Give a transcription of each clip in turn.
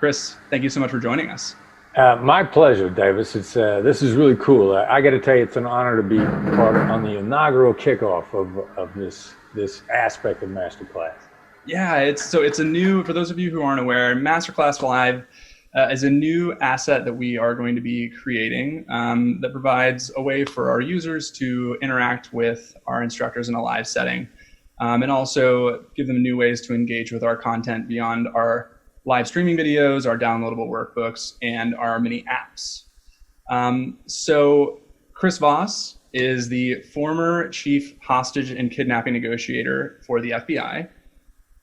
Chris, thank you so much for joining us. My pleasure, Davis. This is really cool. I got to tell you, it's an honor to be part of on the inaugural kickoff of this aspect of masterclass. Yeah, it's a new, for those of you who aren't aware, Masterclass Live is a new asset that we are going to be creating that provides a way for our users to interact with our instructors in a live setting, and also give them new ways to engage with our content beyond our live streaming videos, our downloadable workbooks, and our mini apps. So Chris Voss is the former chief hostage and kidnapping negotiator for the FBI.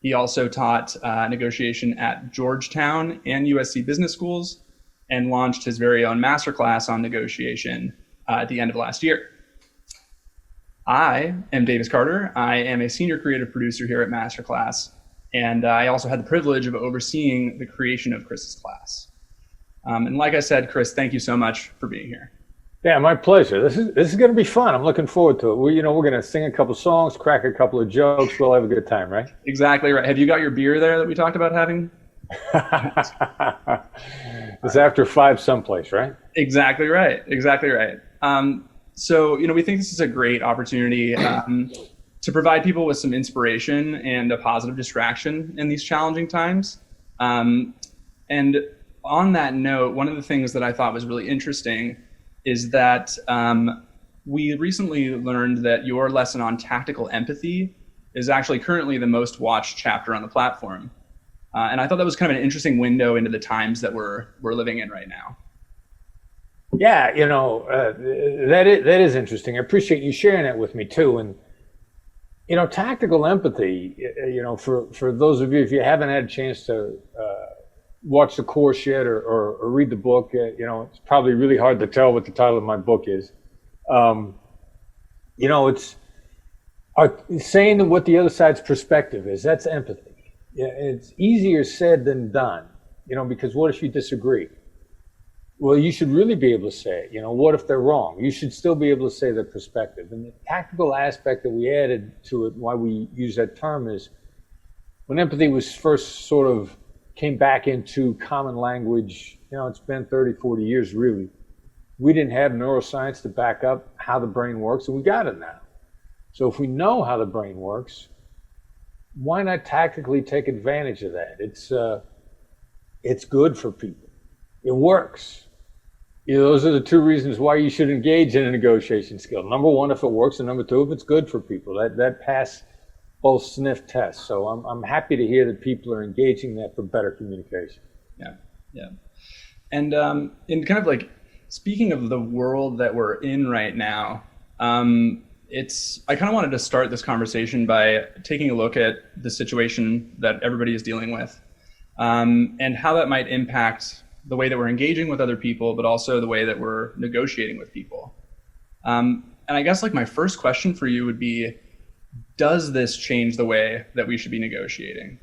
He also taught negotiation at Georgetown and USC business schools and launched his very own masterclass on negotiation at the end of last year. I am Davis Carter. I am a senior creative producer here at Masterclass, and I also had the privilege of overseeing the creation of Chris's class. And like I said, Chris, thank you so much for being here. Yeah, my pleasure. This is going to be fun. I'm looking forward to it. We're going to sing a couple songs, crack a couple of jokes. We'll have a good time, right? Exactly right. Have you got your beer there that we talked about having? It's after 5 someplace, right? Exactly right. Exactly right. So, we think this is a great opportunity to provide people with some inspiration and a positive distraction in these challenging times. And on that note, one of the things that I thought was really interesting is that we recently learned that your lesson on tactical empathy is actually currently the most watched chapter on the platform. And I thought that was kind of an interesting window into the times that we're living in right now. Yeah, that is interesting. I appreciate you sharing that with me too. And tactical empathy. For those of you, if you haven't had a chance to watch the course yet or read the book, it's probably really hard to tell what the title of my book is. It's saying what the other side's perspective is. That's empathy. Yeah, it's easier said than done. Because what if you disagree? Well, you should really be able to say it. What if they're wrong? You should still be able to say their perspective. And the tactical aspect that we added to it, why we use that term, is when empathy was first sort of came back into common language, it's been 30, 40 years really. We didn't have neuroscience to back up how the brain works, and we got it now. So if we know how the brain works, why not tactically take advantage of that? It's good for people. It works. Those are the 2 reasons why you should engage in a negotiation skill. Number 1, if it works, and number 2, if it's good for people. That pass both sniff tests. So I'm happy to hear that people are engaging that for better communication. Yeah. And in kind of like speaking of the world that we're in right now, I kind of wanted to start this conversation by taking a look at the situation that everybody is dealing with, and how that might impact the way that we're engaging with other people, but also the way that we're negotiating with people. And I guess like my first question for you would be, does this change the way that we should be negotiating?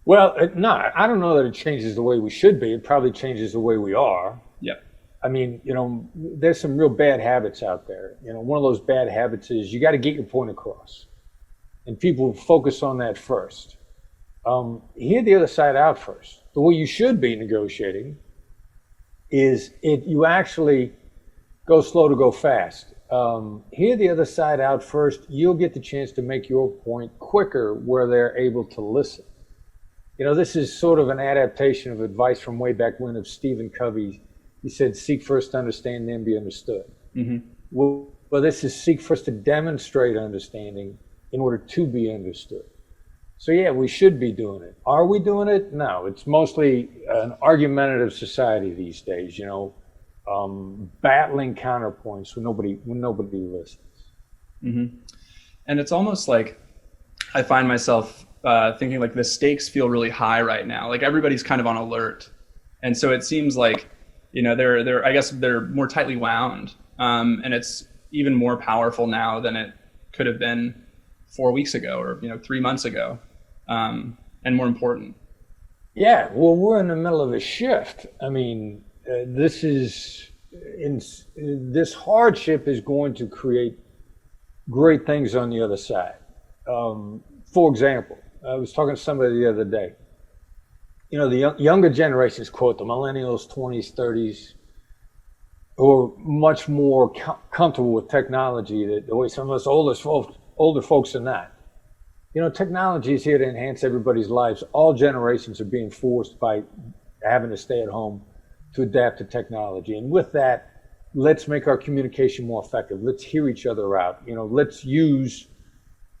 Well, no, I don't know that it changes the way we should be. It probably changes the way we are. Yeah. I mean, there's some real bad habits out there. One of those bad habits is you got to get your point across. And people focus on that first. Hear the other side out first. The way you should be negotiating is you actually go slow to go fast. Hear the other side out first. You'll get the chance to make your point quicker where they're able to listen. This is sort of an adaptation of advice from way back when of Stephen Covey. He said, seek first to understand, then be understood. Mm-hmm. Well, this is seek first to demonstrate understanding in order to be understood. So yeah, we should be doing it. Are we doing it? No, it's mostly an argumentative society these days, battling counterpoints when nobody listens. Mm-hmm. And it's almost like I find myself thinking like the stakes feel really high right now. Like everybody's kind of on alert. And so it seems like, I guess they're more tightly wound. And it's even more powerful now than it could have been 4 weeks ago or 3 months ago, and more important. Yeah, well, we're in the middle of a shift. I mean, this hardship is going to create great things on the other side. For example, I was talking to somebody the other day. the younger generations, quote, the millennials, 20s, 30s, who are much more comfortable with technology the way some of us older folks are not. Technology is here to enhance everybody's lives. All generations are being forced by having to stay at home to adapt to technology. And with that, let's make our communication more effective. Let's hear each other out. Let's use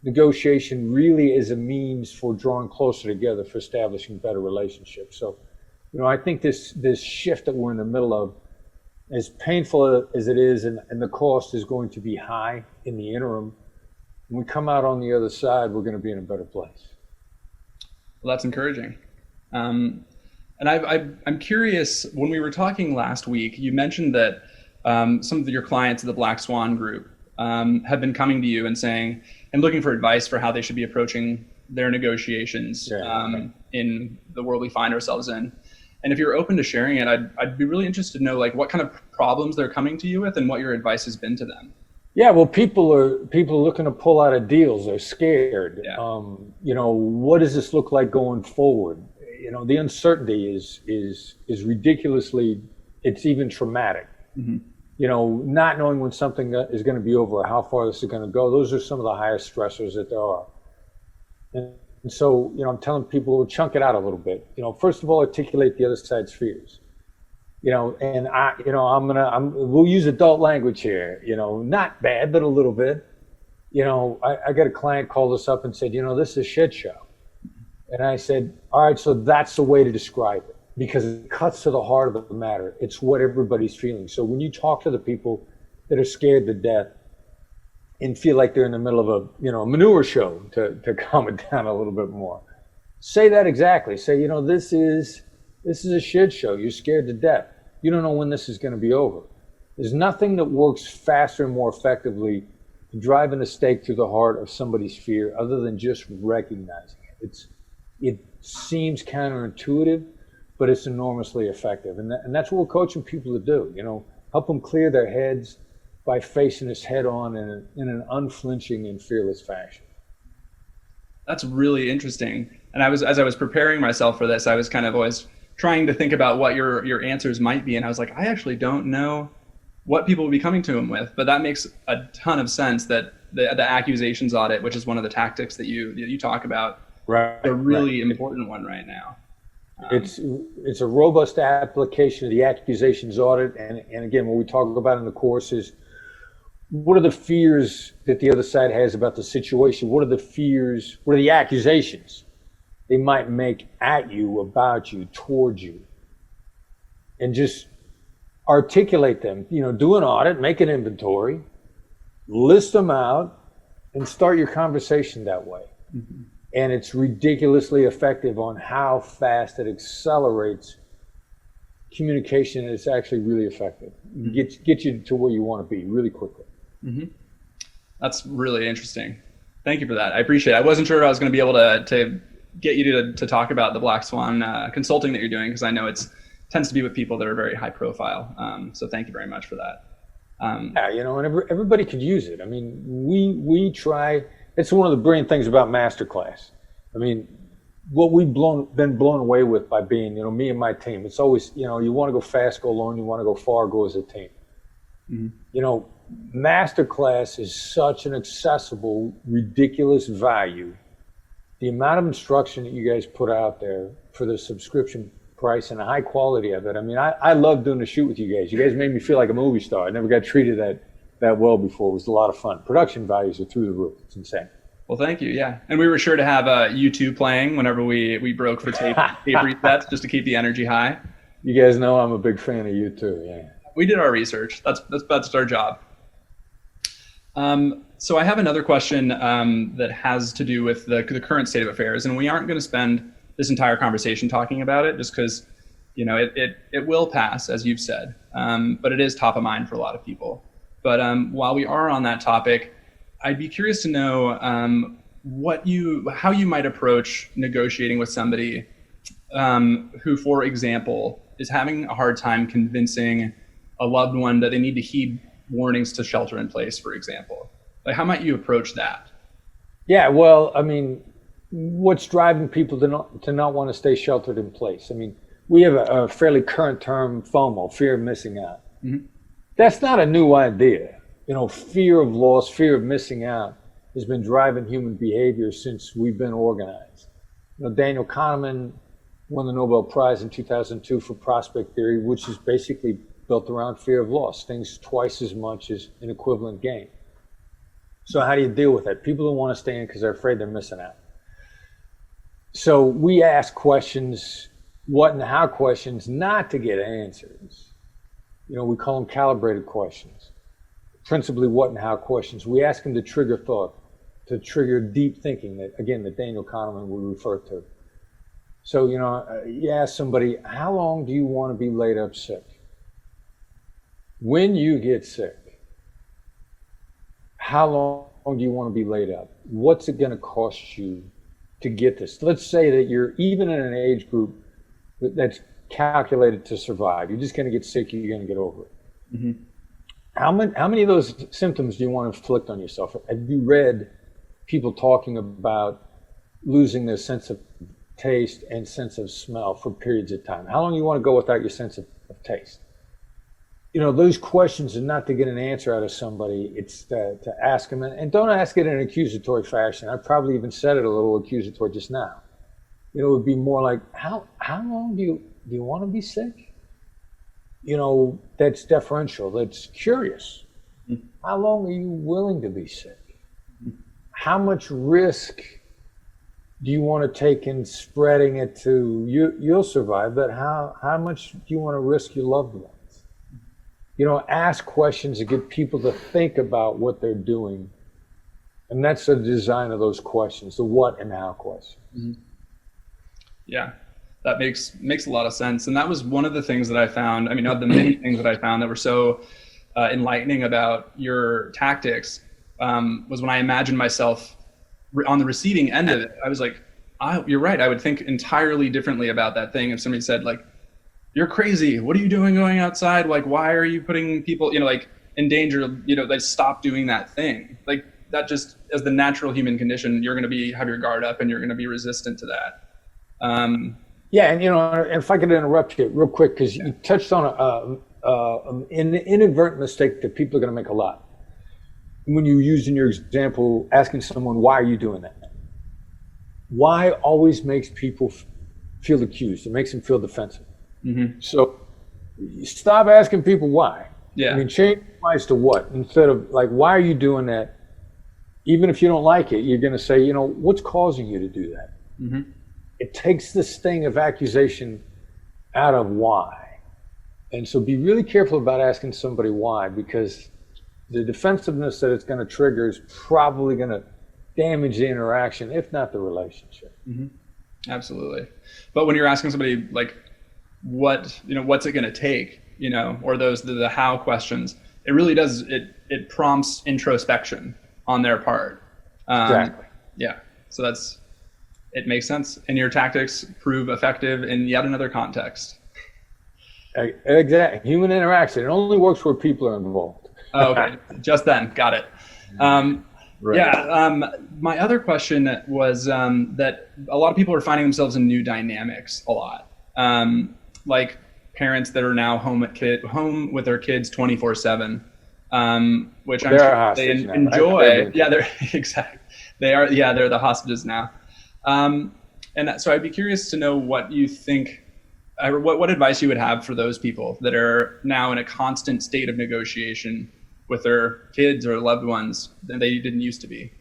negotiation really as a means for drawing closer together, for establishing better relationships. So, I think this shift that we're in the middle of, as painful as it is, and the cost is going to be high in the interim, when we come out on the other side, we're going to be in a better place. Well, that's encouraging. And I'm curious, when we were talking last week, you mentioned that some of your clients at the Black Swan Group have been coming to you and saying, and looking for advice for how they should be approaching their negotiations in the world we find ourselves in. And if you're open to sharing it, I'd be really interested to know what kind of problems they're coming to you with and what your advice has been to them. Yeah, well, people are looking to pull out of deals. They're scared. Yeah. What does this look like going forward? The uncertainty is ridiculously, it's even traumatic. Mm-hmm. Not knowing when something is going to be over or how far this is going to go. Those are some of the highest stressors that there are. And so, I'm telling people to chunk it out a little bit. First of all, articulate the other side's fears. And we'll use adult language here. Not bad, but a little bit. I got a client called us up and said, this is a shit show. And I said, all right, so that's the way to describe it, because it cuts to the heart of the matter. It's what everybody's feeling. So when you talk to the people that are scared to death and feel like they're in the middle of a manure show, to calm it down a little bit more, say that exactly. Say, this is a shit show. You're scared to death. You don't know when this is going to be over. There's nothing that works faster and more effectively to driving a stake through the heart of somebody's fear other than just recognizing it. It seems counterintuitive, but it's enormously effective. And that's what we're coaching people to do. Help them clear their heads by facing this head on in an unflinching and fearless fashion. That's really interesting. And as I was preparing myself for this, I was kind of always trying to think about what your answers might be. And I was like, I actually don't know what people will be coming to him with, but that makes a ton of sense that the accusations audit, which is one of the tactics that you talk about, right, a really important one right now. It's a robust application of the accusations audit. And again, what we talk about in the course is, what are the fears that the other side has about the situation? What are the accusations they might make at you, about you, towards you? And just articulate them. Do an audit, make an inventory, list them out, and start your conversation that way. Mm-hmm. And it's ridiculously effective on how fast it accelerates communication, and it's actually really effective. Mm-hmm. Get you to where you want to be really quickly. Mm-hmm. That's really interesting. Thank you for that. I appreciate it. I wasn't sure I was going to be able to get you to talk about the Black Swan consulting that you're doing, because I know it tends to be with people that are very high profile. So thank you very much for that. And everybody could use it. I mean, we try. It's one of the brilliant things about masterclass. I mean, what we've been blown away with by being, me and my team. It's always, you want to go fast, go alone. You want to go far, go as a team. Mm-hmm. Masterclass is such an accessible, ridiculous value. The amount of instruction that you guys put out there for the subscription price and the high quality of it. I mean, I love doing the shoot with you guys. You guys made me feel like a movie star. I never got treated that well before. It was a lot of fun. Production values are through the roof. It's insane. Well, thank you. Yeah. And we were sure to have U2 playing whenever we broke for tape resets, just to keep the energy high. You guys know I'm a big fan of U2. Yeah. We did our research. That's our job. So I have another question that has to do with the current state of affairs, and we aren't going to spend this entire conversation talking about it, just because it will pass, as you've said, but it is top of mind for a lot of people. But while we are on that topic, I'd be curious to know how you might approach negotiating with somebody who, for example, is having a hard time convincing a loved one that they need to heed warnings to shelter in place, for example. Like, how might you approach that? Yeah, well, I mean, what's driving people to not want to stay sheltered in place? I mean, we have a fairly current term, FOMO, fear of missing out. Mm-hmm. That's not a new idea. You know, fear of loss, fear of missing out has been driving human behavior since we've been organized. You know, Daniel Kahneman won the Nobel Prize in 2002 for prospect theory, which is basically built around fear of loss, things twice as much as an equivalent gain. So how do you deal with that? People don't want to stay in because they're afraid they're missing out. So we ask questions, what and how questions, not to get answers. You know, we call them calibrated questions, principally what and how questions. We ask them to trigger thought, to trigger deep thinking that, again, that Daniel Kahneman would refer to. So, you know, you ask somebody, how long do you want to be laid up sick? When you get sick, how long do you want to be laid up? What's it going to cost you to get this? Let's say that you're even in an age group that's calculated to survive. You're just going to get sick, you're going to get over it. Mm-hmm. How many of those symptoms do you want to inflict on yourself? Have you read people talking about losing their sense of taste and sense of smell for periods of time? How long do you want to go without your sense of taste? You know, those questions are not to get an answer out of somebody. It's to ask them, and don't ask it in an accusatory fashion. I probably even said it a little accusatory just now. You know, it would be more like, how long do you want to be sick? You know, that's deferential, that's curious. Mm-hmm. How long are you willing to be sick? Mm-hmm. How much risk do you want to take in spreading it to you? You'll survive, but how much do you want to risk your loved ones? You know, ask questions to get people to think about what they're doing. And that's the design of those questions, the what and how questions. Mm-hmm. Yeah, that makes a lot of sense. And that was one of the things that I found, I mean, of the many things that I found that were so enlightening about your tactics, was when I imagined myself on the receiving end of it. I was like, you're right. I would think entirely differently about that thing if somebody said, like, you're crazy. What are you doing going outside? Like, why are you putting people, you know, like in danger? You know, like, stop doing that thing. Like, that just, as the natural human condition, you're going to have your guard up and you're going to be resistant to that. Yeah, and you know, if I could interrupt you real quick, because you touched on an inadvertent mistake that people are going to make a lot. When you use in your example, asking someone, why are you doing that? Why always makes people feel accused. It makes them feel defensive. Mm-hmm. So stop asking people why. Yeah. I mean, change why's to what, instead of like, why are you doing that? Even if you don't like it, you're going to say, you know, what's causing you to do that? Mm-hmm. It takes the sting of accusation out of why. And so be really careful about asking somebody why, because the defensiveness that it's going to trigger is probably going to damage the interaction, if not the relationship. Mm-hmm. Absolutely. But when you're asking somebody, like, what's it going to take, you know, or the how questions, it really does, it prompts introspection on their part. Exactly. Yeah. So it makes sense. And your tactics prove effective in yet another context. Exactly. Human interaction. It only works where people are involved. Oh, okay. Just then. Got it. Right. Yeah. My other question was that a lot of people are finding themselves in new dynamics a lot. Like parents that are now home with their kids 24/7, which I'm sure they enjoy. Right? Yeah, they're exactly. They are. Yeah, they're the hostages now. And so I'd be curious to know what you think, what advice you would have for those people that are now in a constant state of negotiation with their kids or loved ones than they didn't used to be.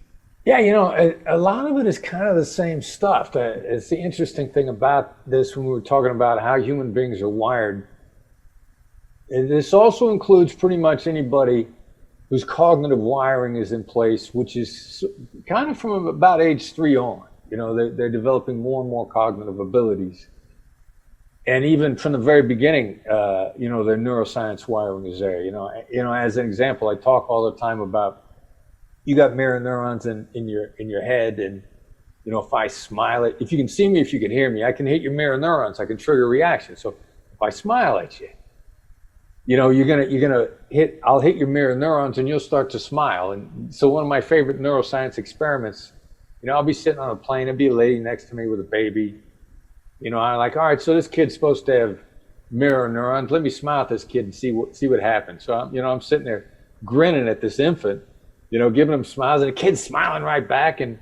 Yeah, you know, a lot of it is kind of the same stuff. It's the interesting thing about this when we were talking about how human beings are wired. And this also includes pretty much anybody whose cognitive wiring is in place, which is kind of from about age 3 on. You know, they're developing more and more cognitive abilities. And even from the very beginning, you know, their neuroscience wiring is there. You know, as an example, I talk all the time about, you got mirror neurons in your head, and you know, if I smile if you can see me, if you can hear me, I can hit your mirror neurons. I can trigger a reaction. So if I smile at you, you know, I'll hit your mirror neurons, and you'll start to smile. And so one of my favorite neuroscience experiments I'll be sitting on a plane, there'll be a lady next to me with a baby. I'm like, all right, so this kid's supposed to have mirror neurons. Let me smile at this kid and see what happens. So I'm sitting there grinning at this infant, giving him smiles, and the kid's smiling right back. And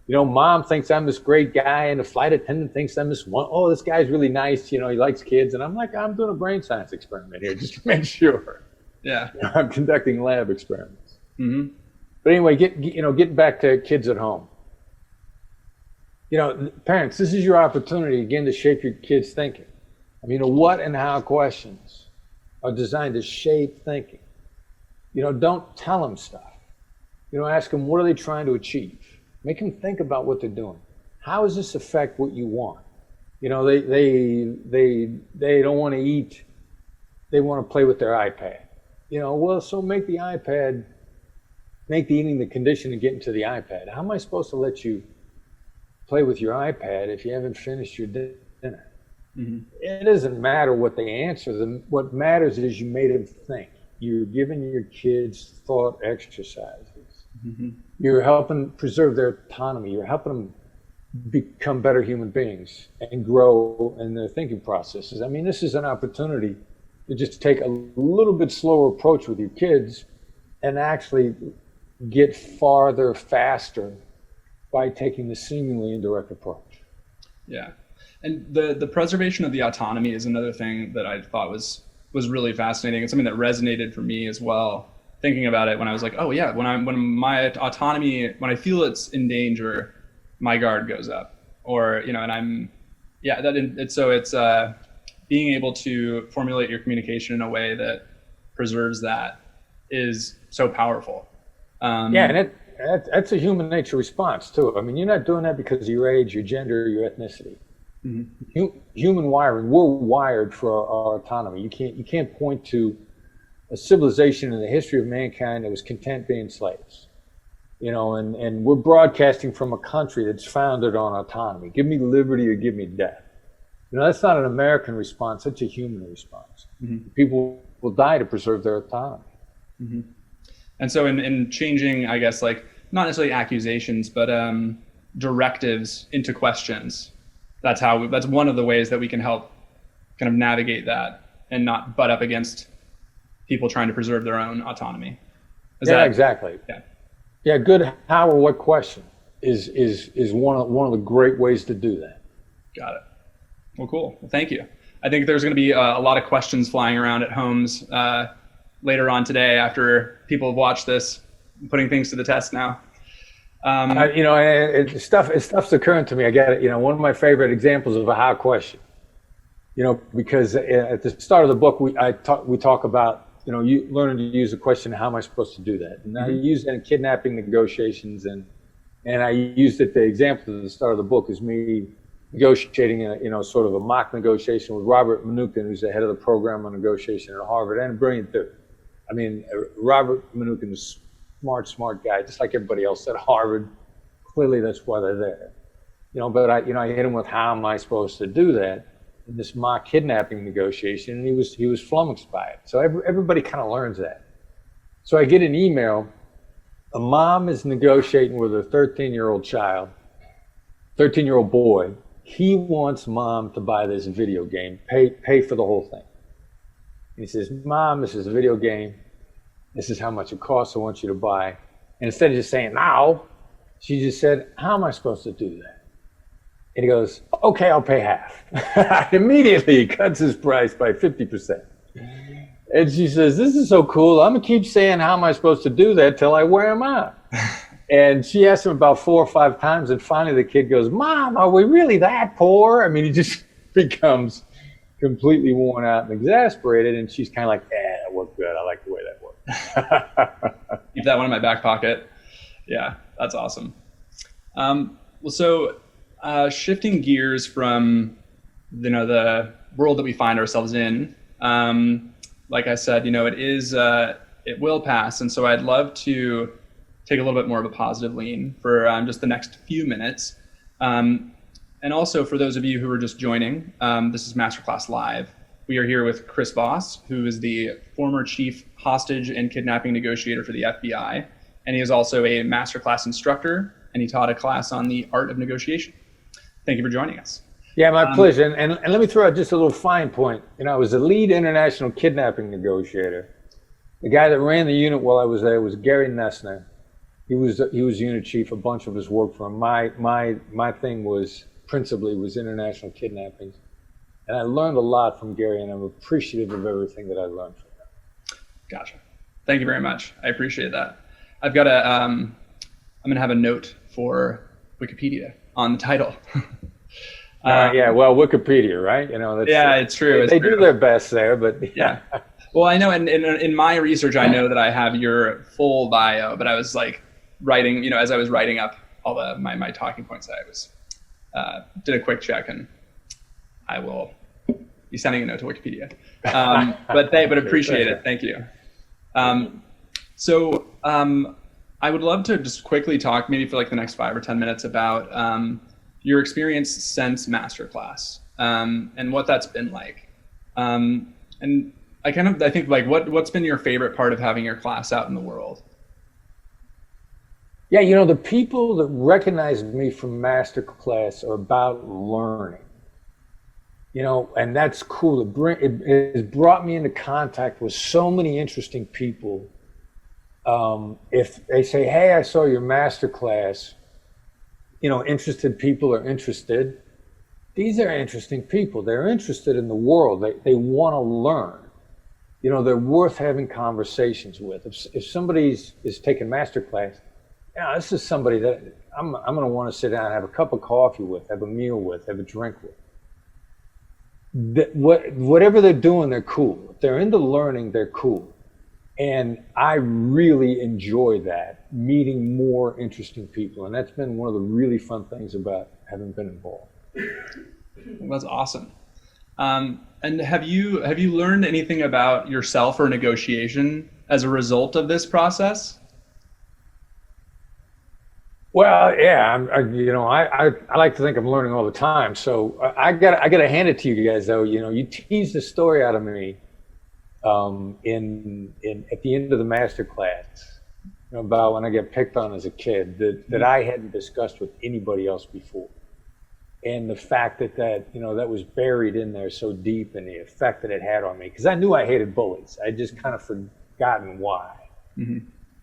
mom thinks I'm this great guy, and the flight attendant thinks I'm this one. Oh, this guy's really nice. He likes kids. And I'm like, I'm doing a brain science experiment here just to make sure. Yeah. I'm conducting lab experiments. Mm-hmm. But anyway, getting back to kids at home. Parents, this is your opportunity again to shape your kids' thinking. What and how questions are designed to shape thinking. Don't tell them stuff. Ask them, what are they trying to achieve? Make them think about what they're doing. How does this affect what you want? They don't want to eat. They want to play with their iPad. So make the eating the condition to get into the iPad. How am I supposed to let you play with your iPad if you haven't finished your dinner? Mm-hmm. It doesn't matter what they answer. What matters is you made them think. You're giving your kids thought exercises. Mm-hmm. You're helping preserve their autonomy. You're helping them become better human beings and grow in their thinking processes. This is an opportunity to just take a little bit slower approach with your kids and actually get farther faster by taking the seemingly indirect approach. Yeah. And the preservation of the autonomy is another thing that I thought was really fascinating. It's something that resonated for me as well, thinking about it when I was like, oh yeah, when my autonomy, when I feel it's in danger, my guard goes up. Or, and it's being able to formulate your communication in a way that preserves that is so powerful. And that's a human nature response too. You're not doing that because of your age, your gender, or your ethnicity. Mm-hmm. Human wiring, we're wired for our autonomy. You can't point to a civilization in the history of mankind that was content being slaves. And we're broadcasting from a country that's founded on autonomy. Give me liberty or give me death. That's not an American response, that's a human response. Mm-hmm. People will die to preserve their autonomy. Mm-hmm. And so in changing, I guess, like not necessarily accusations, but directives into questions, that's one of the ways that we can help kind of navigate that and not butt up against people trying to preserve their own autonomy. Exactly. Yeah, good how or what question is one of the great ways to do that. Got it. Well, cool. Well, thank you. I think there's going to be a lot of questions flying around at homes later on today after people have watched this, putting things to the test now. Stuff's occurring to me. I get it. One of my favorite examples of a how question. Because at the start of the book, we talk about you learning to use the question, how am I supposed to do that? And mm-hmm. I used it in kidnapping negotiations, and I used it. The example at the start of the book is me negotiating sort of a mock negotiation with Robert Mnookin, who's the head of the program on negotiation at Harvard, and a brilliant dude. Robert Mnookin is a smart guy, just like everybody else at Harvard. Clearly, that's why they're there. But I hit him with how am I supposed to do that in this mock kidnapping negotiation, and he was flummoxed by it. So everybody kind of learns that. So I get an email. A mom is negotiating with a 13-year-old boy. He wants mom to buy this video game, pay for the whole thing. And he says, Mom, this is a video game. This is how much it costs. I want you to buy. And instead of just saying, now, she just said, how am I supposed to do that? And he goes, okay, I'll pay half. Immediately, he cuts his price by 50%. And she says, this is so cool. I'm going to keep saying, how am I supposed to do that till I wear him out? And she asked him about 4 or 5 times. And finally, the kid goes, Mom, are we really that poor? He just becomes completely worn out and exasperated. And she's kind of like, that worked good. I like the way that worked. Keep that one in my back pocket. Yeah, that's awesome. Shifting gears from the world that we find ourselves in, like I said, it will pass, and so I'd love to take a little bit more of a positive lean for just the next few minutes, and also for those of you who are just joining, this is Masterclass Live. We are here with Chris Voss, who is the former chief hostage and kidnapping negotiator for the FBI, and he is also a Masterclass instructor and he taught a class on the art of negotiation. Thank you for joining us. Yeah, my pleasure. And let me throw out just a little fine point. I was the lead international kidnapping negotiator. The guy that ran the unit while I was there was Gary Nessner. He was unit chief. A bunch of us worked for him. My thing was principally international kidnappings, and I learned a lot from Gary, and I'm appreciative of everything that I learned from him. Gotcha. Thank you very much. I appreciate that. I've got I'm gonna have a note for Wikipedia on the title. Yeah, well, Wikipedia, right? Yeah, it's true. They do their best there, but yeah. Well, I know, and in my research, I know that I have your full bio, but I was like writing, as I was writing up all my talking points, I was did a quick check, and I will be sending a note to Wikipedia. But appreciate it. Thank you. So I would love to just quickly talk, maybe for like the next 5 or 10 minutes, about your experience since masterclass and what that's been like. And I think like what's been your favorite part of having your class out in the world? Yeah, the people that recognize me from masterclass are about learning. And that's cool. It has brought me into contact with so many interesting people. If they say, "Hey, I saw your masterclass," interested people are interested. These are interesting people. They're interested in the world. They want to learn. They're worth having conversations with. If somebody is taking masterclass, this is somebody that I'm going to want to sit down and have a cup of coffee with, have a meal with, have a drink with. Whatever they're doing, they're cool. If they're into learning, they're cool. And I really enjoy that, meeting more interesting people. And that's been one of the really fun things about having been involved. That's awesome. And have you learned anything about yourself or negotiation as a result of this process? Well, yeah, I like to think I'm learning all the time. So I got to hand it to you guys, though. You teased the story out of me at the end of the master class about when I got picked on as a kid that I hadn't discussed with anybody else before, and the fact that was buried in there so deep, and the effect that it had on me, because I knew I hated bullies. I just kind of forgotten why,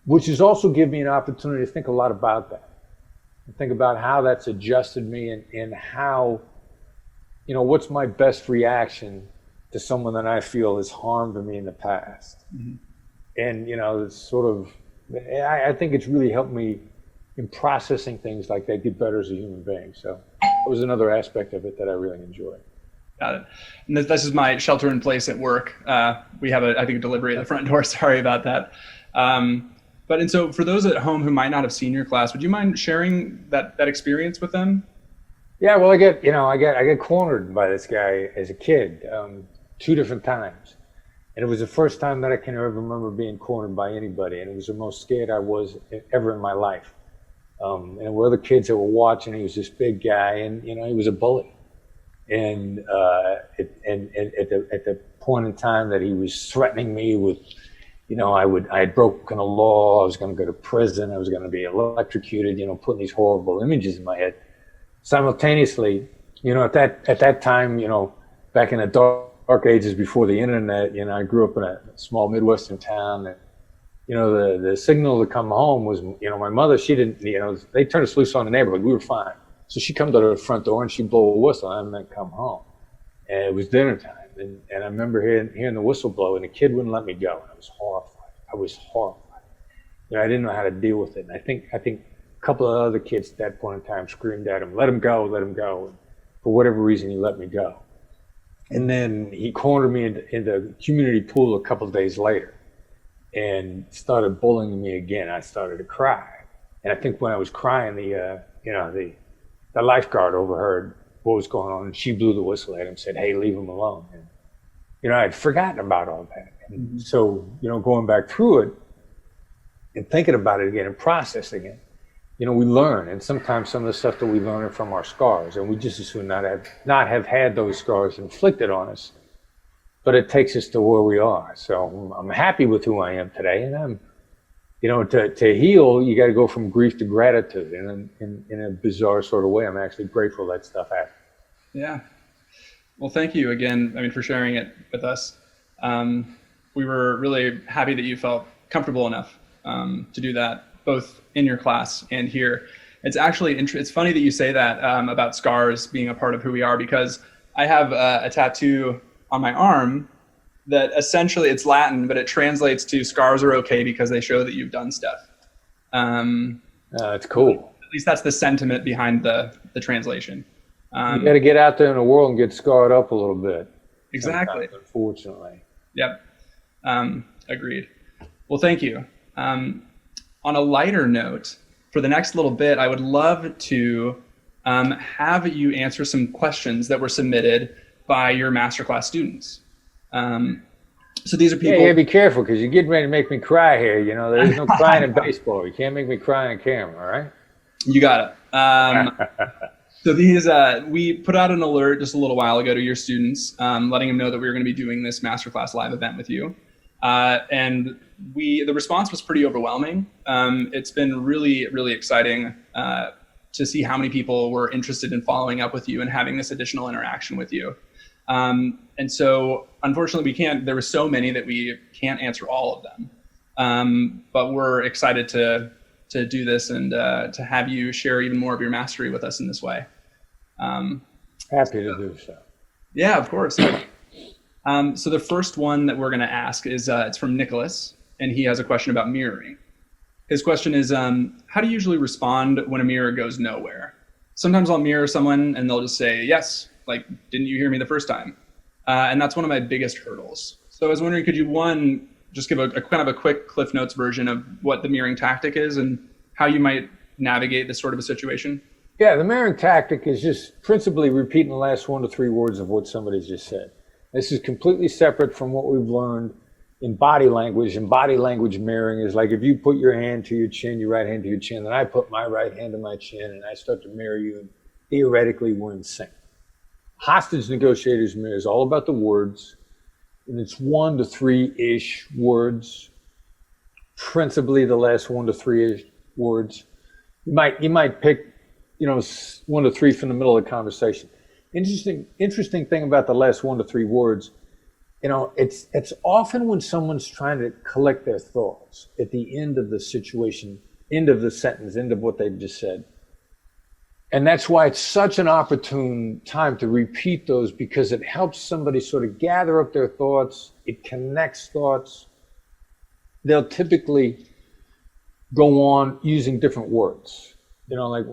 which has also given me an opportunity to think a lot about that. Think about how that's adjusted me and how, what's my best reaction to someone that I feel has harmed me in the past. And, it's sort of, I think it's really helped me in processing things like that, get better as a human being. So it was another aspect of it that I really enjoyed. Got it. And this is my shelter in place at work. We have a delivery at the front door. Sorry about that. And so for those at home who might not have seen your class, would you mind sharing that experience with them? Yeah, well, I get cornered by this guy as a kid 2 different times. And it was the first time that I can ever remember being cornered by anybody. And it was the most scared I was ever in my life. And there were other kids that were watching. He was this big guy, and, he was a bully. And at the point in time that he was threatening me with, I had broken a law, I was going to go to prison, I was going to be electrocuted, putting these horrible images in my head. Simultaneously, at that time, back in the dark ages before the internet, I grew up in a small Midwestern town, and, the signal to come home was, my mother, she didn't, they turned us loose on the neighborhood, we were fine. So she come to the front door and she'd blow a whistle, and I meant come home. And it was dinner time. And I remember hearing the whistle blow, and the kid wouldn't let me go. And I was horrified. I didn't know how to deal with it. And I think a couple of other kids at that point in time screamed at him, let him go. And for whatever reason, he let me go. And then he cornered me in the community pool a couple of days later and started bullying me again. I started to cry. And I think when I was crying, the lifeguard overheard what was going on, and she blew the whistle at him and said, "Hey, leave him alone." And, I'd forgotten about all that. And so, going back through it and thinking about it again and processing it, we learn. And sometimes some of the stuff that we learn are from our scars, and we just as soon not have had those scars inflicted on us, but it takes us to where we are. So I'm happy with who I am today, and I'm to heal, you got to go from grief to gratitude. And in a bizarre sort of way, I'm actually grateful that stuff happened. Yeah. Well, thank you again, for sharing it with us. We were really happy that you felt comfortable enough to do that, both in your class and here. It's actually it's funny that you say that about scars being a part of who we are, because I have a tattoo on my arm that essentially, it's Latin, but it translates to "scars are okay because they show that you've done stuff." That's cool. At least that's the sentiment behind the translation. You got to get out there in the world and get scarred up a little bit. Exactly. Unfortunately. Yep. Agreed. Well, thank you. On a lighter note, for the next little bit, I would love to have you answer some questions that were submitted by your masterclass students. So these are people. Yeah, be careful, because you're getting ready to make me cry here. There's no crying in baseball. You can't make me cry on camera, all right? You got it. So these, we put out an alert just a little while ago to your students, letting them know that we were going to be doing this masterclass live event with you. And the response was pretty overwhelming. It's been really, really exciting to see how many people were interested in following up with you and having this additional interaction with you. And so unfortunately there were so many that we can't answer all of them. But we're excited to do this and to have you share even more of your mastery with us in this way. Happy to do so. Yeah, of course. So the first one that we're going to ask is it's from Nicholas, and he has a question about mirroring. His question is, how do you usually respond when a mirror goes nowhere? Sometimes I'll mirror someone and they'll just say, yes, like, didn't you hear me the first time? And that's one of my biggest hurdles. So I was wondering, could you, just give a kind of a quick Cliff Notes version of what the mirroring tactic is and how you might navigate this sort of a situation? Yeah, the mirroring tactic is just principally repeating the last 1 to 3 words of what somebody's just said. This is completely separate from what we've learned in body language. And body language mirroring is like if you put your hand to your chin, your right hand to your chin, then I put my right hand to my chin and I start to mirror you, and theoretically we're in sync. Hostage negotiators mirror is all about the words, and it's 1 to 3-ish words, principally the last 1 to 3-ish words. You might pick 1 to 3 from the middle of the conversation. Interesting thing about the last 1 to 3 words, it's often when someone's trying to collect their thoughts at the end of the situation, end of the sentence, end of what they've just said. And that's why it's such an opportune time to repeat those, because it helps somebody sort of gather up their thoughts. It connects thoughts. They'll typically go on using different words. Like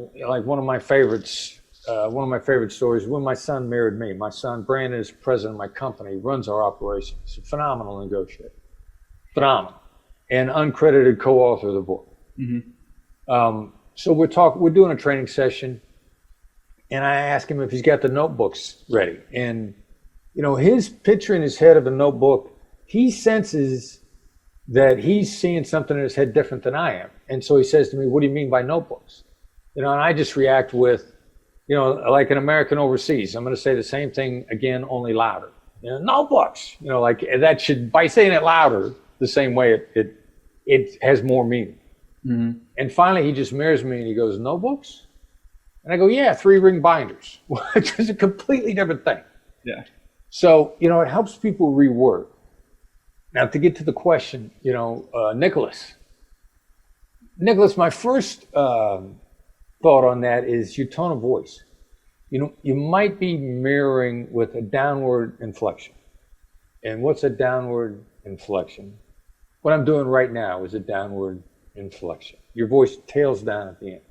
one of my favorites. One of my favorite stories, when my son mirrored me. My son, Brandon, is president of my company, runs our operations. He's a phenomenal negotiator. Phenomenal. And uncredited co-author of the book. Mm-hmm. So we're doing a training session, and I ask him if he's got the notebooks ready. And, his picture in his head of a notebook, he senses that he's seeing something in his head different than I am. And so he says to me, "What do you mean by notebooks?" And I just react with, like an American overseas, I'm going to say the same thing again, only louder. Notebooks. That should, by saying it louder, the same way it has more meaning. Mm-hmm. And finally, he just mirrors me and he goes, "Notebooks?" And I go, "Yeah, 3-ring binders," which is a completely different thing. Yeah. So, it helps people reword. Now, to get to the question, Nicholas, my first thought on that is your tone of voice. You might be mirroring with a downward inflection. And what's a downward inflection? What I'm doing right now is a downward inflection. Your voice tails down at the end.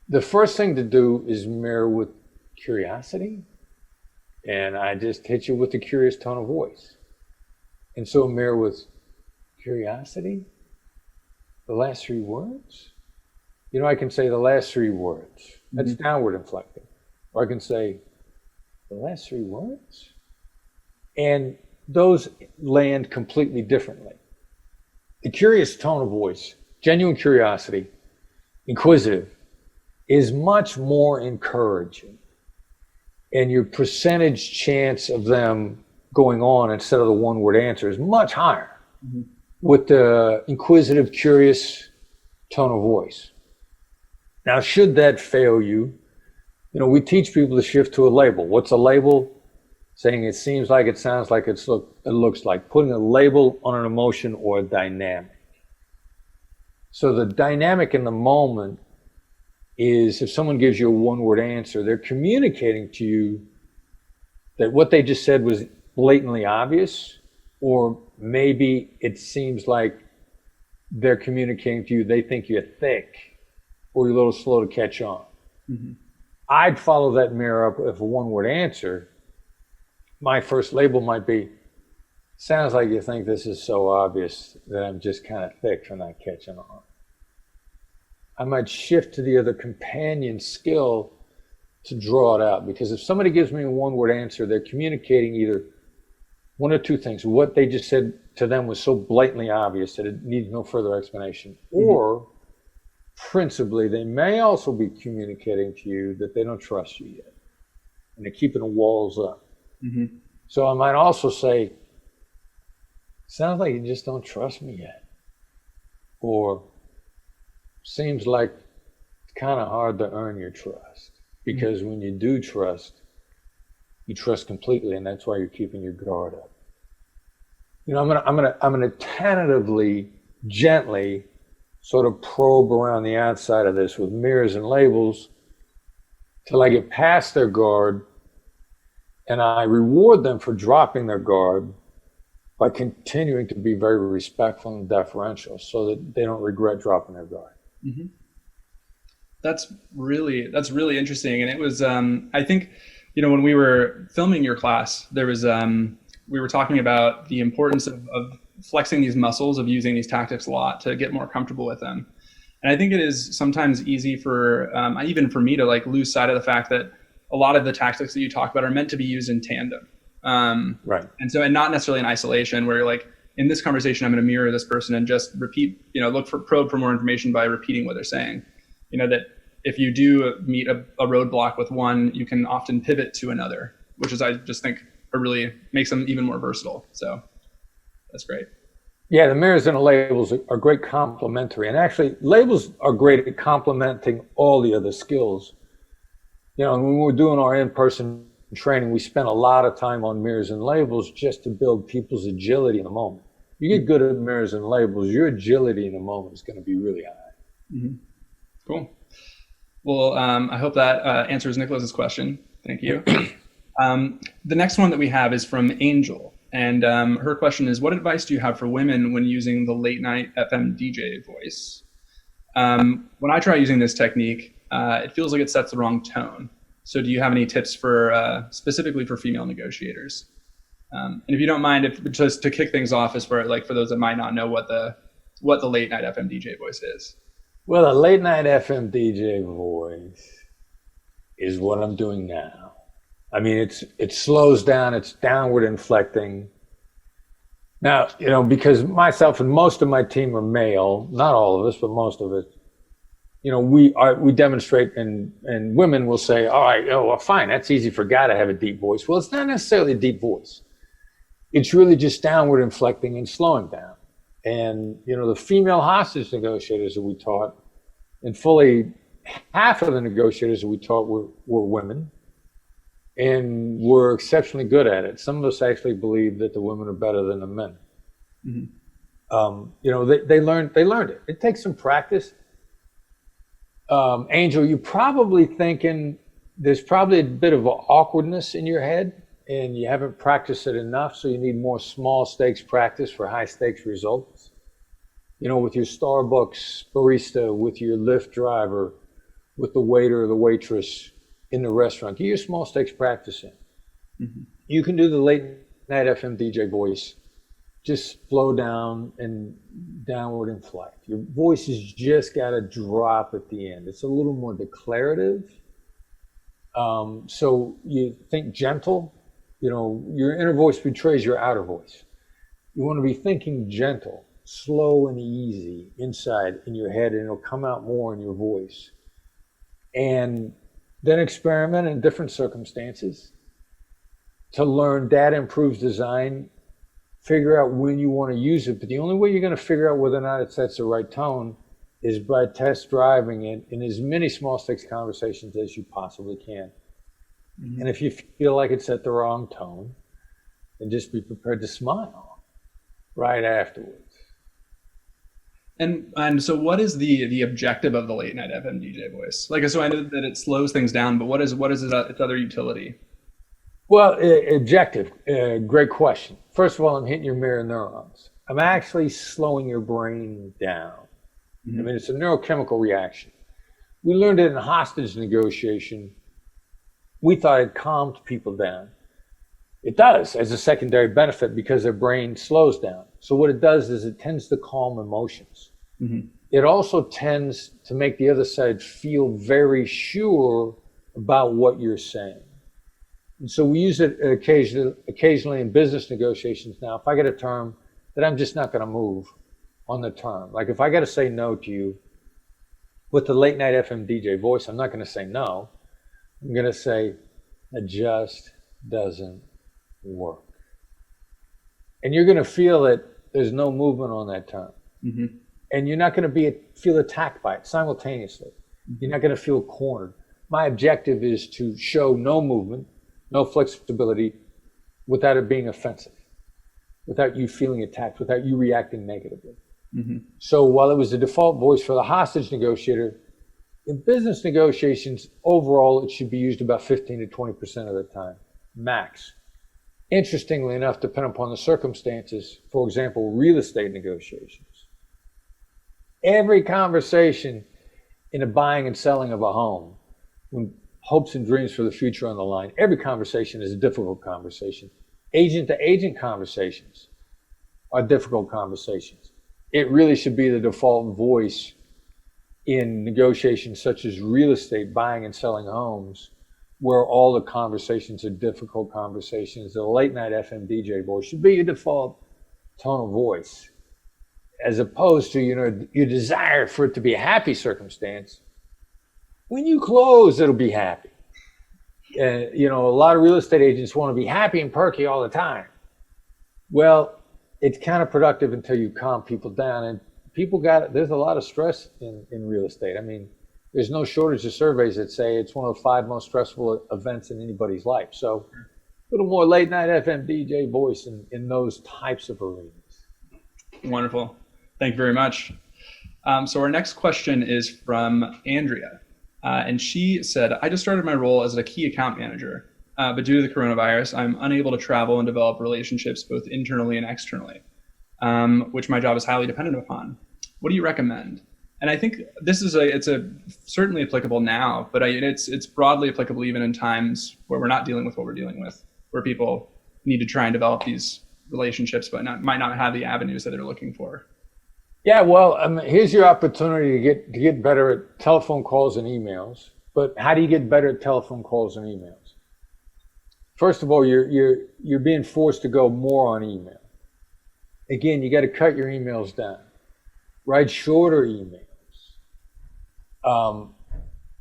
The first thing to do is mirror with curiosity. And I just hit you with a curious tone of voice. And so mirror with curiosity. The last 3 words. I can say the last 3 words. That's mm-hmm. downward inflecting. Or I can say the last 3 words. And those land completely differently. The curious tone of voice, genuine curiosity, inquisitive, is much more encouraging. And your percentage chance of them going on instead of the 1-word answer is much higher. Mm-hmm. with the inquisitive, curious tone of voice. Now, should that fail you, we teach people to shift to a label. What's a label? Saying it seems like, it sounds like, it looks like. Putting a label on an emotion or a dynamic. So the dynamic in the moment is, if someone gives you a one-word answer, they're communicating to you that what they just said was blatantly obvious, or maybe it seems like they're communicating to you they think you're thick or you're a little slow to catch on. Mm-hmm. I'd follow that mirror up with a one-word answer. My first label might be, sounds like you think this is so obvious that I'm just kind of thick for not catching on. I might shift to the other companion skill to draw it out, because if somebody gives me a one-word answer, they're communicating either one or two things. What they just said to them was so blatantly obvious that it needs no further explanation. Mm-hmm. Or principally, they may also be communicating to you that they don't trust you yet, and they're keeping the walls up. Mm-hmm. So I might also say, sounds like you just don't trust me yet. Or seems like it's kind of hard to earn your trust. Because when you do trust, you trust completely, and that's why you're keeping your guard up. I'm gonna tentatively, gently sort of probe around the outside of this with mirrors and labels till I get past their guard, and I reward them for dropping their guard by continuing to be very respectful and deferential, so that they don't regret dropping their guard. Mm-hmm. That's really interesting. And it was, I think, when we were filming your class, there was, we were talking about the importance of flexing these muscles, of using these tactics a lot to get more comfortable with them. And I think it is sometimes easy for, even for me, to lose sight of the fact that a lot of the tactics that you talk about are meant to be used in tandem. Right. And not necessarily in isolation, where you're like, in this conversation, I'm going to mirror this person and just repeat, probe for more information by repeating what they're saying. That if you do meet a roadblock with one, you can often pivot to another, which is, I just think, really makes them even more versatile. So that's great. Yeah, the mirrors and the labels are great complementary. And actually, labels are great at complementing all the other skills. When we were doing our in-person training, we spent a lot of time on mirrors and labels just to build people's agility in the moment. You get good at mirrors and labels, your agility in the moment is going to be really high. Mm-hmm. Cool. Well, I hope that answers Nicholas's question. Thank you. The next one that we have is from Angel. And her question is, what advice do you have for women when using the late night FM DJ voice? When I try using this technique, it feels like it sets the wrong tone. So do you have any tips for specifically for female negotiators? And if you don't mind, just to kick things off, as for those that might not know what the late night FM DJ voice is. Well, a late night FM DJ voice is what I'm doing now. I mean, it slows down, it's downward inflecting. Now, because myself and most of my team are male, not all of us, but most of us, we demonstrate, and women will say, all right, well, fine, that's easy for a guy to have a deep voice. Well, it's not necessarily a deep voice. It's really just downward inflecting and slowing down. And, the female hostage negotiators that we taught, and fully half of the negotiators that we taught were women, and were exceptionally good at it. Some of us actually believe that the women are better than the men. Mm-hmm. They learned it. It takes some practice. Angel, you're probably thinking there's probably a bit of awkwardness in your head, and you haven't practiced it enough, so you need more small stakes practice for high stakes results. With your Starbucks barista, with your Lyft driver, with the waiter or the waitress in the restaurant. Get your small stakes practice in. Mm-hmm. You can do the late night FM DJ voice. Just slow down and downward inflect. Your voice has just got to drop at the end. It's a little more declarative. So you think gentle. Your inner voice betrays your outer voice. You want to be thinking gentle, slow and easy inside in your head, and it'll come out more in your voice. And then experiment in different circumstances to learn data improves design figure out when you want to use it. But the only way you're going to figure out whether or not that's the right tone is by test driving it in as many small stakes conversations as you possibly can. Mm-hmm. And if you feel like it's at the wrong tone, then just be prepared to smile right afterwards. And so what is the objective of the late night FM DJ voice? Like, so I know that it slows things down, but what is its other utility? Well, objective, great question. First of all, I'm hitting your mirror neurons. I'm actually slowing your brain down. Mm-hmm. I mean, it's a neurochemical reaction. We learned it in hostage negotiation. We thought it calmed people down. It does as a secondary benefit because their brain slows down. So what it does is it tends to calm emotions. Mm-hmm. It also tends to make the other side feel very sure about what you're saying. And so we use it occasionally in business negotiations now. If I get a term that I'm just not going to move on the term, like if I got to say no to you with the late night FM DJ voice, I'm not going to say no. I'm going to say, it just doesn't work. And you're going to feel that there's no movement on that term. Mm-hmm. And you're not going to feel attacked by it simultaneously. You're not going to feel cornered. My objective is to show no movement, no flexibility, without it being offensive, without you feeling attacked, without you reacting negatively. Mm-hmm. So while it was the default voice for the hostage negotiator, in business negotiations, overall, it should be used about 15 to 20% of the time, max. Interestingly enough, depending upon the circumstances, for example, real estate negotiations, every conversation in the buying and selling of a home, when hopes and dreams for the future on the line, every conversation is a difficult conversation. Agent to agent conversations are difficult conversations. It really should be the default voice in negotiations such as real estate, buying and selling homes, where all the conversations are difficult conversations. The late night FM DJ voice should be your default tone of voice, as opposed to, your desire for it to be a happy circumstance. When you close, it'll be happy. A lot of real estate agents want to be happy and perky all the time. Well, it's counterproductive until you calm people down. And there's a lot of stress in real estate. I mean, there's no shortage of surveys that say it's one of the 5 most stressful events in anybody's life. So a little more late night FM DJ voice in those types of arenas. Wonderful. Thank you very much. So our next question is from Andrea. And she said, I just started my role as a key account manager, but due to the coronavirus, I'm unable to travel and develop relationships both internally and externally, which my job is highly dependent upon. What do you recommend? And I think this is it's certainly applicable now, but it's broadly applicable even in times where we're not dealing with what we're dealing with, where people need to try and develop these relationships, but might not have the avenues that they're looking for. Yeah, well, here's your opportunity to get better at telephone calls and emails. But how do you get better at telephone calls and emails? First of all, you're being forced to go more on email. Again, you got to cut your emails down. Write shorter emails.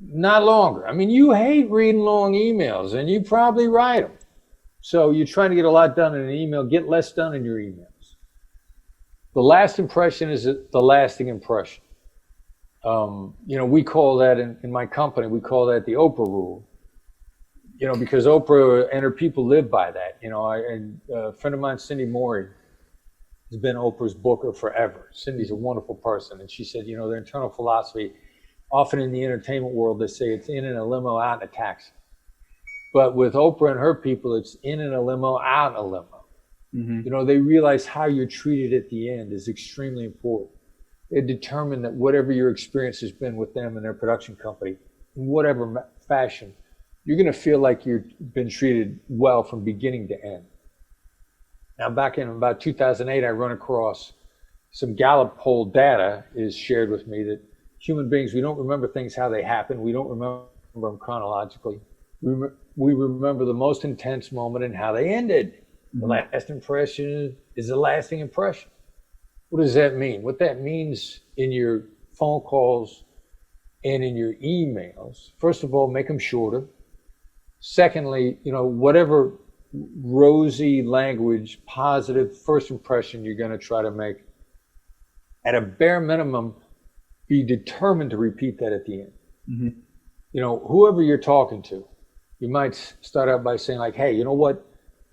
Not longer. I mean, you hate reading long emails, and you probably write them. So you're trying to get a lot done in an email. Get less done in your emails. The last impression is the lasting impression. We call that in my company, we call that the Oprah rule. Because Oprah and her people live by that. And a friend of mine, Cindy Morey, has been Oprah's booker forever. Cindy's a wonderful person. And she said, their internal philosophy, often in the entertainment world, they say it's in a limo, out in a taxi. But with Oprah and her people, it's in a limo, out in a limo. Mm-hmm. They realize how you're treated at the end is extremely important. They determine that whatever your experience has been with them and their production company, in whatever fashion, you're going to feel like you've been treated well from beginning to end. Now, back in about 2008, I run across some Gallup poll data is shared with me that human beings, we don't remember things how they happen. We don't remember them chronologically. We remember the most intense moment and how they ended. The last impression is a lasting impression. What does that mean? What that means in your phone calls and in your emails, first of all, make them shorter. Secondly, whatever rosy language, positive first impression you're going to try to make. At a bare minimum, be determined to repeat that at the end. Mm-hmm. You know, whoever you're talking to, you might start out by saying like, hey, you know what?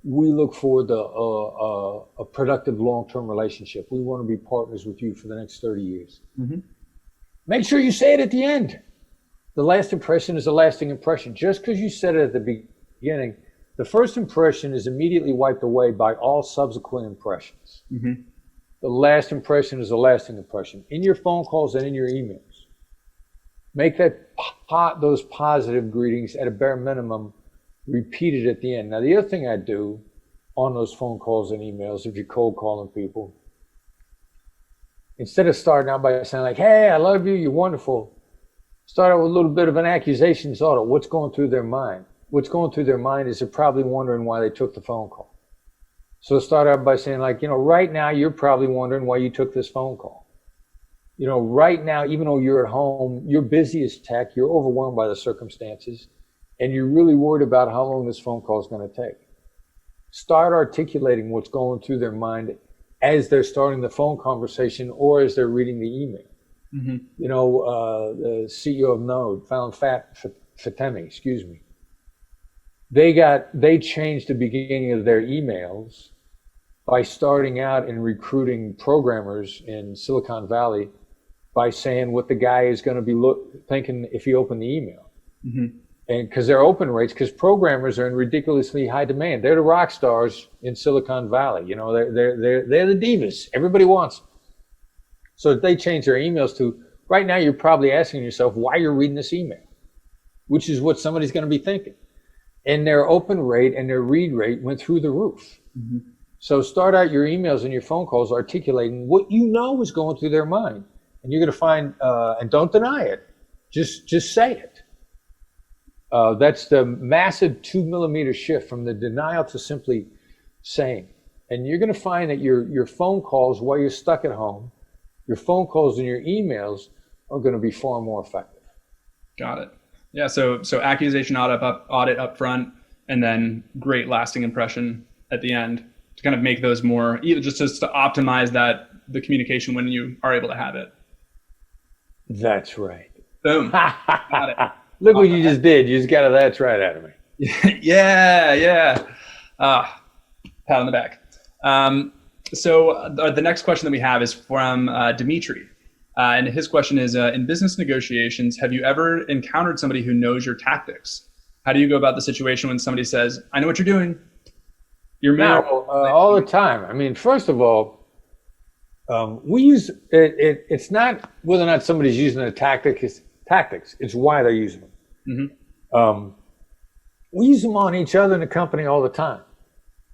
We look forward to a productive long-term relationship. We want to be partners with you for the next 30 years. Mm-hmm. Make sure you say it at the end. The last impression is a lasting impression. Just because you said it at the beginning, the first impression is immediately wiped away by all subsequent impressions. Mm-hmm. The last impression is a lasting impression. In your phone calls and in your emails, make those positive greetings at a bare minimum repeated at the end. Now, the other thing I do on those phone calls and emails, if you're cold calling people, instead of starting out by saying like, hey, I love you, you're wonderful, start out with a little bit of an accusations audit. What's going through their mind? What's going through their mind is they're probably wondering why they took the phone call. So start out by saying like, you know, right now you're probably wondering why you took this phone call. You know, right now, even though you're at home, you're busy as tech, you're overwhelmed by the circumstances, and you're really worried about how long this phone call is going to take. Start articulating what's going through their mind as they're starting the phone conversation or as they're reading the email. Mm-hmm. You know, the CEO of Node, Fatemi, excuse me. They changed the beginning of their emails by starting out and recruiting programmers in Silicon Valley by saying what the guy is going to be thinking if he opened the email. Mm-hmm. And because their open rates, because programmers are in ridiculously high demand. They're the rock stars in Silicon Valley. You know, they're the divas. Everybody wants them. So they changed their emails to, right now you're probably asking yourself why you're reading this email, which is what somebody's going to be thinking. And their open rate and their read rate went through the roof. Mm-hmm. So start out your emails and your phone calls articulating what you know is going through their mind. And you're going to find, and don't deny it, just say it. That's the massive 2 millimeter shift from the denial to simply saying. And you're going to find that your phone calls while you're stuck at home, your phone calls and your emails are going to be far more effective. Got it. Yeah. So accusation audit up front, and then great lasting impression at the end to kind of make those more, just to optimize the communication when you are able to have it. That's right. Boom. Got it. Look what you just did. You just got a that's right out of me. Yeah. Pat on the back. So the next question that we have is from Dimitri. And his question is, in business negotiations, have you ever encountered somebody who knows your tactics? How do you go about the situation when somebody says, I know what you're doing? You're married. All the time. I mean, first of all, we use it. It's not whether or not somebody's using a tactic. It's tactics. It's why they're using them. Mm-hmm. We use them on each other in the company all the time.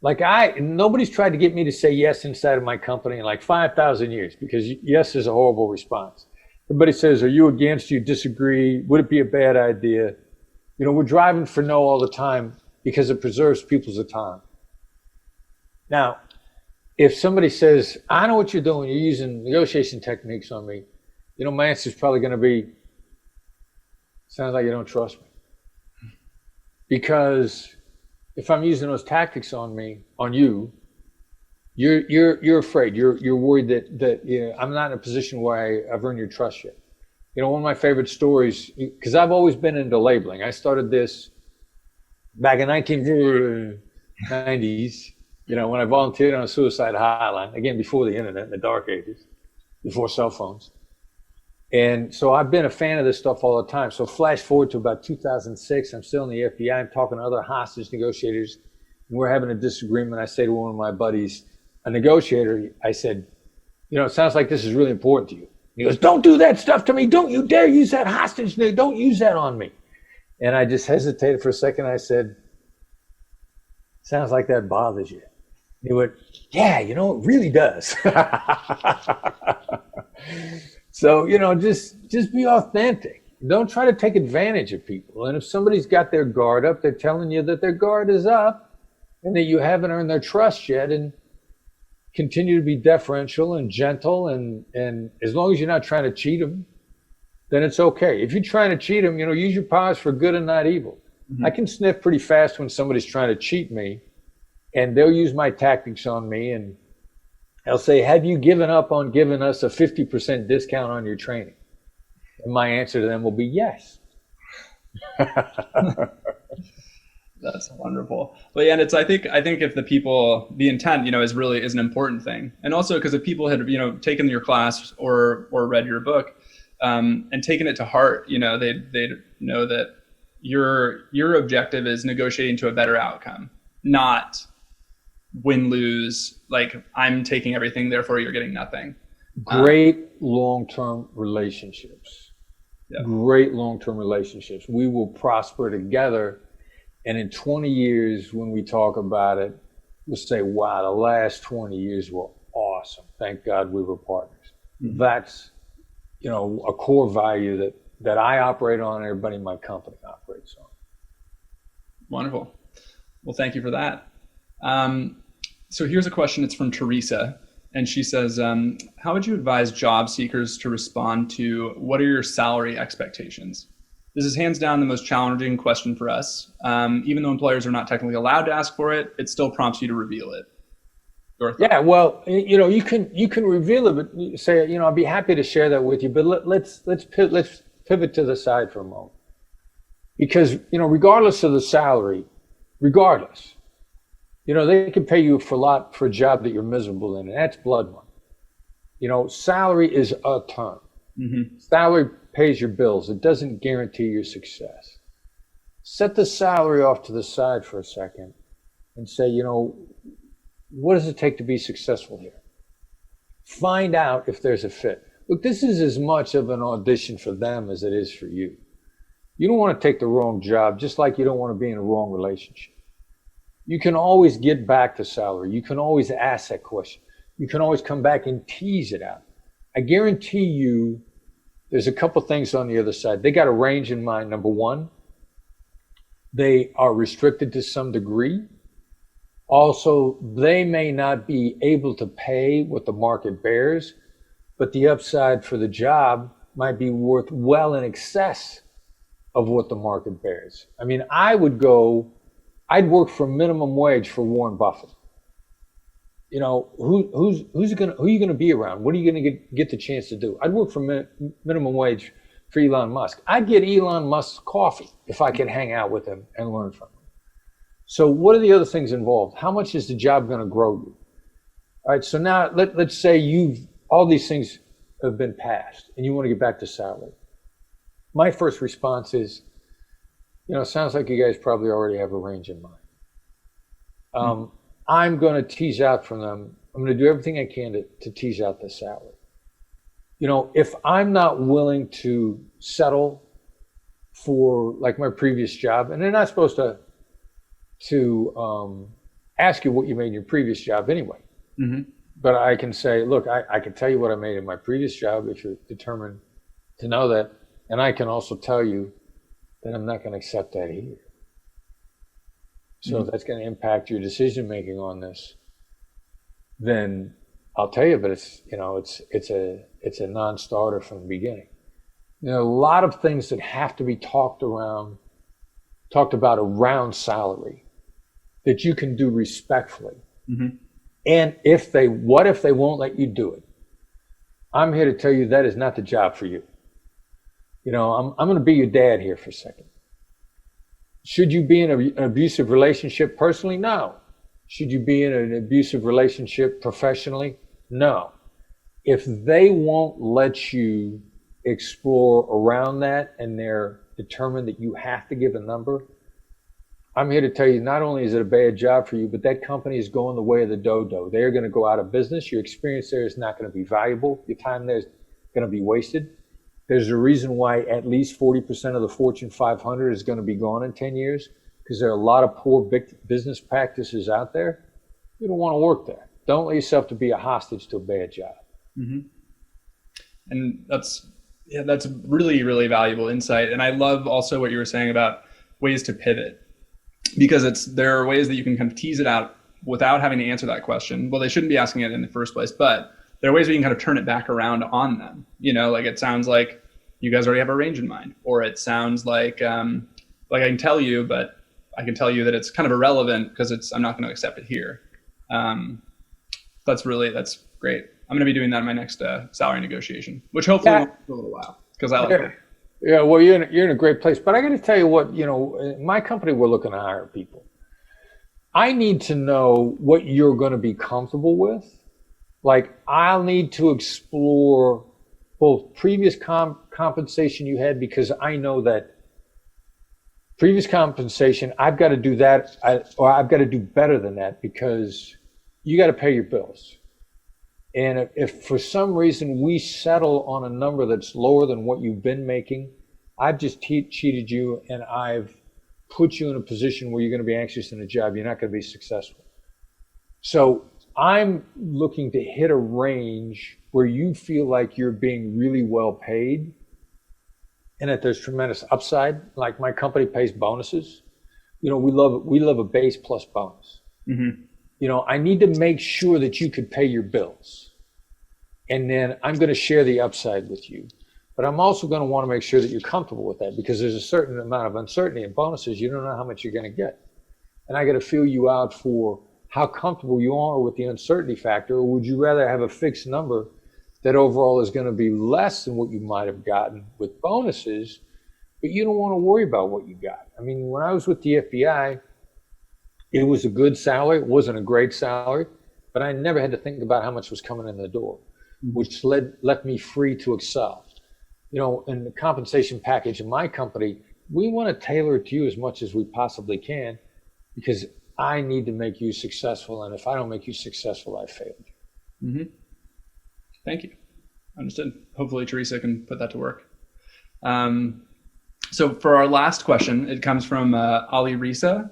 Like nobody's tried to get me to say yes inside of my company in like 5,000 years, because yes is a horrible response. Everybody says, are you against, you disagree? Would it be a bad idea? You know, we're driving for no all the time because it preserves people's time. Now, if somebody says, I know what you're doing, you're using negotiation techniques on me, you know, my answer is probably going to be, sounds like you don't trust me. Because if I'm using those tactics on you, you're afraid. You're worried that you know, I'm not in a position where I've earned your trust yet. You know, one of my favorite stories, because I've always been into labeling. I started this back in 1990s. You know, when I volunteered on a suicide hotline, again before the internet, in the dark ages, before cell phones. And so I've been a fan of this stuff all the time. So flash forward to about 2006, I'm still in the FBI. I'm talking to other hostage negotiators, and we're having a disagreement. I say to one of my buddies, a negotiator, I said, you know, it sounds like this is really important to you. He goes, don't do that stuff to me. Don't you dare use that hostage. Don't use that on me. And I just hesitated for a second. I said, sounds like that bothers you. He went, yeah, you know, it really does. So, you know, just be authentic. Don't try to take advantage of people. And if somebody's got their guard up, they're telling you that their guard is up and that you haven't earned their trust yet, and continue to be deferential and gentle. And as long as you're not trying to cheat them, then it's okay. If you're trying to cheat them, you know, use your powers for good and not evil. Mm-hmm. I can sniff pretty fast when somebody's trying to cheat me. and they'll use my tactics on me, and they'll say, have you given up on giving us a 50% discount on your training? And my answer to them will be yes. That's wonderful. But yeah, and it's I think if the intent, is an important thing. And also because if people had, taken your class or read your book, and taken it to heart, they'd know that your objective is negotiating to a better outcome, not win lose, like I'm taking everything, therefore you're getting nothing. Great long-term relationships. Yeah. Great long-term relationships. We will prosper together. And in 20 years, when we talk about it, we'll say, wow, the last 20 years were awesome. Thank God we were partners. Mm-hmm. That's, a core value that I operate on and everybody in my company operates on. Wonderful. Well, thank you for that. So here's a question. It's from Teresa. And she says, how would you advise job seekers to respond to what are your salary expectations? This is hands down the most challenging question for us. Even though employers are not technically allowed to ask for it, it still prompts you to reveal it. Yeah, well, you can reveal it, but say, I'd be happy to share that with you. But let's pivot to the side for a moment, because regardless of the salary, they can pay you for a job that you're miserable in, and that's blood money. Salary is a term. Mm-hmm. Salary pays your bills. It doesn't guarantee your success. Set the salary off to the side for a second and say, what does it take to be successful here? Find out if there's a fit. Look, this is as much of an audition for them as it is for you. You don't want to take the wrong job, just like you don't want to be in a wrong relationship. You can always get back to salary. You can always ask that question. You can always come back and tease it out. I guarantee you there's a couple things on the other side. They got a range in mind. Number one, they are restricted to some degree. Also, they may not be able to pay what the market bears, but the upside for the job might be worth well in excess of what the market bears. I mean, I'd work for minimum wage for Warren Buffett. Who are you gonna be around? What are you gonna get the chance to do? I'd work for minimum wage for Elon Musk. I'd get Elon Musk's coffee if I could hang out with him and learn from him. So what are the other things involved? How much is the job going to grow you? All right, so now let's say all these things have been passed and you want to get back to salary. My first response is, it sounds like you guys probably already have a range in mind. I'm going to tease out from them. I'm going to do everything I can to tease out the salary. If I'm not willing to settle for like my previous job, and they're not supposed to ask you what you made in your previous job anyway. Mm-hmm. But I can say, look, I can tell you what I made in my previous job if you're determined to know that. And I can also tell you that I'm not going to accept that here. So if that's going to impact your decision making on this, then I'll tell you, but it's a non-starter from the beginning. A lot of things that have to be talked about around salary that you can do respectfully. Mm-hmm. And what if they won't let you do it? I'm here to tell you that is not the job for you. I'm going to be your dad here for a second. Should you be in an abusive relationship personally? No. Should you be in an abusive relationship professionally? No. If they won't let you explore around that and they're determined that you have to give a number, I'm here to tell you, not only is it a bad job for you, but that company is going the way of the dodo. They're going to go out of business. Your experience there is not going to be valuable. Your time there is going to be wasted. There's a reason why at least 40% of the Fortune 500 is going to be gone in 10 years, because there are a lot of poor business practices out there. You don't want to work there. Don't let yourself to be a hostage to a bad job. Mm-hmm. And that's really, really valuable insight. And I love also what you were saying about ways to pivot, because there are ways that you can kind of tease it out without having to answer that question. Well, they shouldn't be asking it in the first place, but there are ways where you can kind of turn it back around on them. Like it sounds like you guys already have a range in mind, or it sounds like I can tell you, but I can tell you that it's kind of irrelevant because I'm not going to accept it here. That's great. I'm going to be doing that in my next salary negotiation, which hopefully won't take a little while because I like it. Yeah, well, you're in a great place. But I got to tell you what, in my company, we're looking to hire people. I need to know what you're going to be comfortable with. Like, I'll need to explore both previous compensation you had, because I know that previous compensation, I've got to do that, or I've got to do better than that, because you got to pay your bills. And if for some reason we settle on a number that's lower than what you've been making, I've just cheated you, and I've put you in a position where you're going to be anxious in a job. You're not going to be successful. So I'm looking to hit a range where you feel like you're being really well paid and that there's tremendous upside. Like, my company pays bonuses. We love a base plus bonus. Mm-hmm. I need to make sure that you could pay your bills. And then I'm going to share the upside with you. But I'm also going to want to make sure that you're comfortable with that, because there's a certain amount of uncertainty in bonuses. You don't know how much you're going to get. And I got to feel you out for how comfortable you are with the uncertainty factor. Or would you rather have a fixed number that overall is going to be less than what you might have gotten with bonuses, but you don't want to worry about what you got? I mean, when I was with the FBI, it was a good salary. It wasn't a great salary, but I never had to think about how much was coming in the door, which left me free to excel. In the compensation package in my company, we want to tailor it to you as much as we possibly can, because I need to make you successful. And if I don't make you successful, I failed. Mm-hmm. Thank you. Understood. Hopefully Teresa can put that to work. So for our last question, it comes from Ali Risa.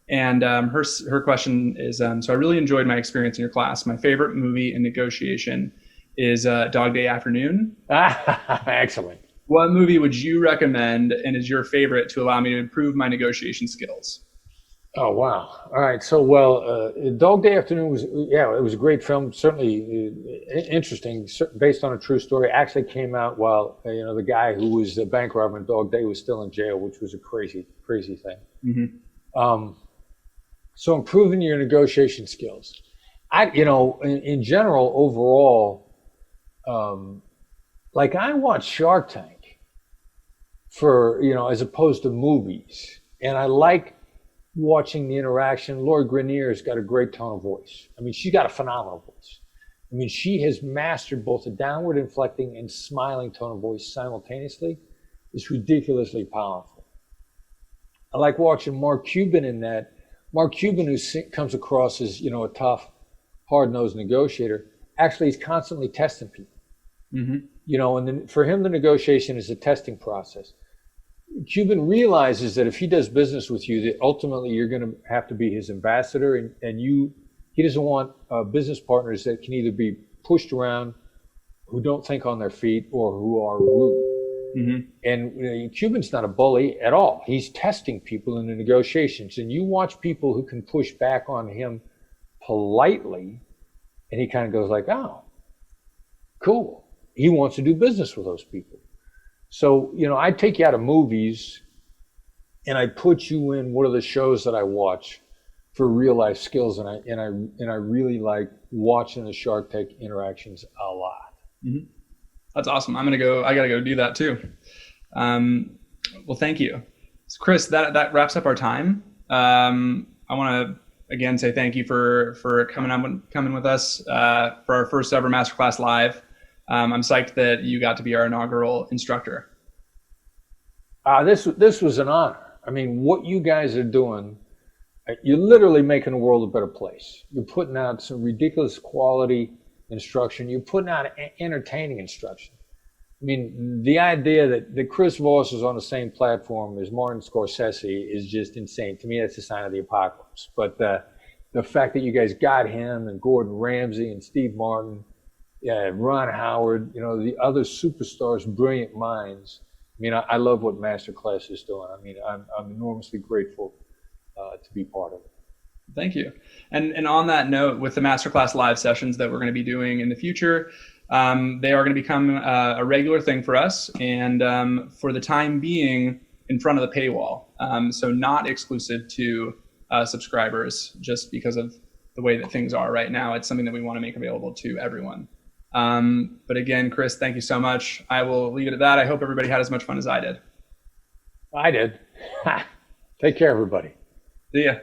And her question is, so I really enjoyed my experience in your class. My favorite movie in negotiation is Dog Day Afternoon. Excellent. What movie would you recommend and is your favorite to allow me to improve my negotiation skills? Oh, wow. All right. So, Dog Day Afternoon it was a great film. Certainly interesting, based on a true story. Actually came out while, the guy who was the bank robber in Dog Day was still in jail, which was a crazy, crazy thing. Mm-hmm. So improving your negotiation skills. In general, overall, like, I watch Shark Tank for, as opposed to movies. And I like watching the interaction. Laura Grenier's got a great tone of voice. I mean, she's got a phenomenal voice. I mean, she has mastered both a downward inflecting and smiling tone of voice simultaneously. It's ridiculously powerful. I like watching Mark Cuban in that. Mark Cuban, who comes across as, a tough, hard-nosed negotiator, actually is constantly testing people. Mm-hmm. And then for him, the negotiation is a testing process. Cuban realizes that if he does business with you, that ultimately you're going to have to be his ambassador, and he doesn't want business partners that can either be pushed around, who don't think on their feet, or who are rude. Mm-hmm. And Cuban's not a bully at all. He's testing people in the negotiations, and you watch people who can push back on him politely, and he kind of goes like, "Oh, cool." He wants to do business with those people. So, I take you out of movies and I put you in one of the shows that I watch for real life skills, and I really like watching the Shark Tank interactions a lot. Mm-hmm. That's awesome. I gotta go do that too. Well, thank you. So Chris, that wraps up our time. I want to again say thank you for coming with us for our first ever Masterclass Live. I'm psyched that you got to be our inaugural instructor. This was an honor. I mean, what you guys are doing, you're literally making the world a better place. You're putting out some ridiculous quality instruction. You're putting out entertaining instruction. I mean, the idea that Chris Voss is on the same platform as Martin Scorsese is just insane. To me, that's a sign of the apocalypse. But the fact that you guys got him and Gordon Ramsay and Steve Martin, Ron Howard, the other superstars, brilliant minds. I mean, I love what Masterclass is doing. I mean, I'm enormously grateful to be part of it. Thank you. And on that note, with the Masterclass Live sessions that we're going to be doing in the future, they are going to become a regular thing for us, and for the time being, in front of the paywall. So not exclusive to subscribers, just because of the way that things are right now. It's something that we want to make available to everyone. But again, Chris, thank you so much. I will leave it at that. I hope everybody had as much fun as I did. I did. Take care, everybody. See ya.